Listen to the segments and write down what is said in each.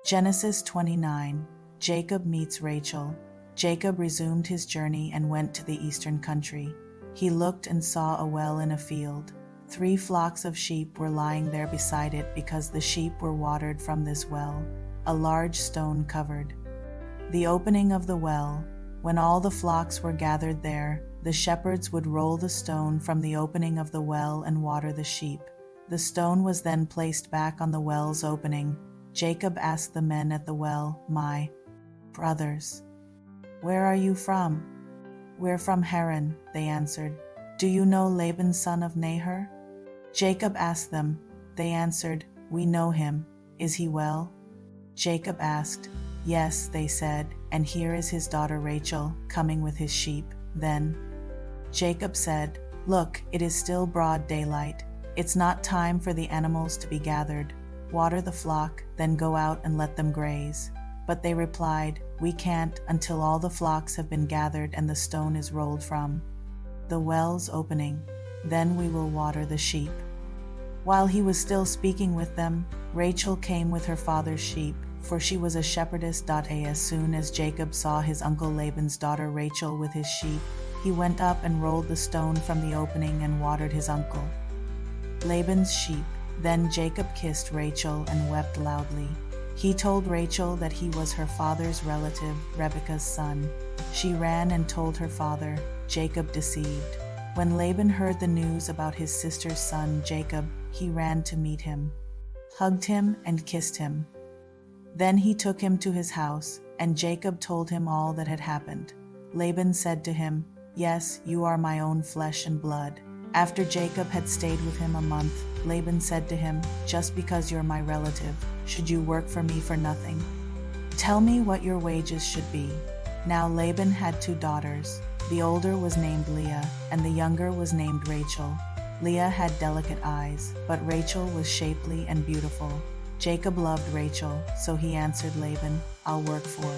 Genesis 29. Jacob meets Rachel. Jacob resumed his journey and went to the eastern country. He looked and saw a well in a field. 3 flocks of sheep were lying there beside it because the sheep were watered from this well. A large stone covered the opening of the well. When all the flocks were gathered there, the shepherds would roll the stone from the opening of the well and water the sheep. The stone was then placed back on the well's opening. Jacob asked the men at the well, "My brothers, where are you from?" "We're from Haran," they answered. "Do you know Laban son of Nahor?" Jacob asked them. They answered, "We know him. Is he well?" Jacob asked. "Yes," they said, "and here is his daughter Rachel, coming with his sheep." Then Jacob said, "Look, it is still broad daylight. It's not time for the animals to be gathered. Water the flock, then go out and let them graze." But they replied, "We can't until all the flocks have been gathered and the stone is rolled from the well's opening. Then we will water the sheep." While he was still speaking with them, Rachel came with her father's sheep, for she was a shepherdess. As soon as Jacob saw his uncle Laban's daughter Rachel with his sheep, he went up and rolled the stone from the opening and watered his uncle Laban's sheep. Then Jacob kissed Rachel and wept loudly. He told Rachel that he was her father's relative, Rebekah's son. She ran and told her father. Jacob deceived. When Laban heard the news about his sister's son Jacob, he ran to meet him, hugged him, and kissed him. Then he took him to his house, and Jacob told him all that had happened. Laban said to him, "Yes, you are my own flesh and blood." After Jacob had stayed with him a month, Laban said to him, "Just because you're my relative, should you work for me for nothing? Tell me what your wages should be." Now Laban had 2 daughters. The older was named Leah, and the younger was named Rachel. Leah had delicate eyes, but Rachel was shapely and beautiful. Jacob loved Rachel, so he answered Laban, "I'll work for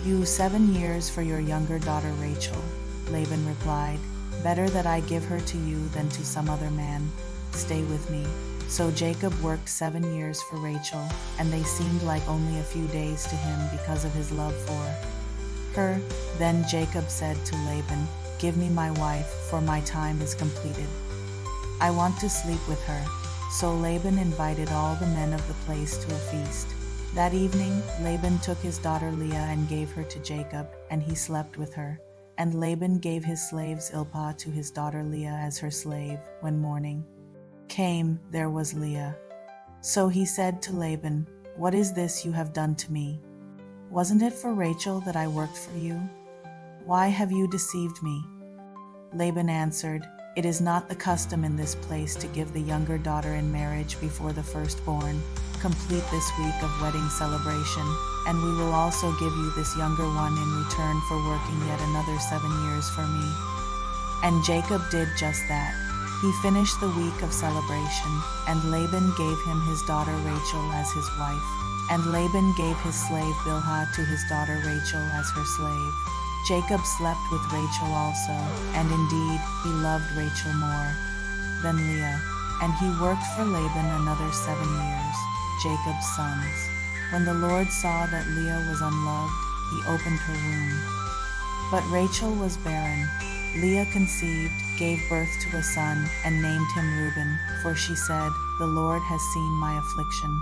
you 7 years for your younger daughter Rachel." Laban replied, "Better that I give her to you than to some other man. Stay with me." So Jacob worked 7 years for Rachel, and they seemed like only a few days to him because of his love for her. Then Jacob said to Laban, "Give me my wife, for my time is completed. I want to sleep with her." So Laban invited all the men of the place to a feast. That evening, Laban took his daughter Leah and gave her to Jacob, and he slept with her. And Laban gave his slave Zilpah to his daughter Leah as her slave. When morning came, there was Leah. So he said to Laban, "What is this you have done to me? Wasn't it for Rachel that I worked for you? Why have you deceived me?" Laban answered, "It is not the custom in this place to give the younger daughter in marriage before the firstborn. Complete this week of wedding celebration, and we will also give you this younger one in return for working yet another 7 years for me." And Jacob did just that. He finished the week of celebration, and Laban gave him his daughter Rachel as his wife. And Laban gave his slave Bilhah to his daughter Rachel as her slave. Jacob slept with Rachel also, and indeed he loved Rachel more than Leah. And he worked for Laban another 7 years, Jacob's sons. When the Lord saw that Leah was unloved, he opened her womb. But Rachel was barren. Leah conceived, gave birth to a son, and named him Reuben, for she said, "The Lord has seen my affliction.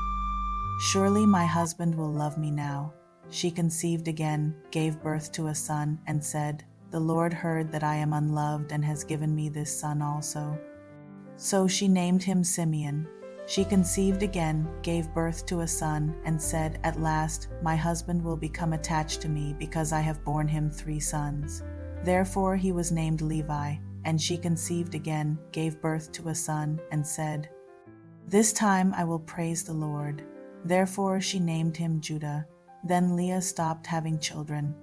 Surely my husband will love me now." She conceived again, gave birth to a son, and said, "The Lord heard that I am unloved and has given me this son also." So she named him Simeon. She conceived again, gave birth to a son, and said, "At last my husband will become attached to me because I have borne him 3 sons. Therefore he was named Levi. And she conceived again, gave birth to a son, and said, "This time I will praise the Lord." Therefore she named him Judah. Then Leah stopped having children.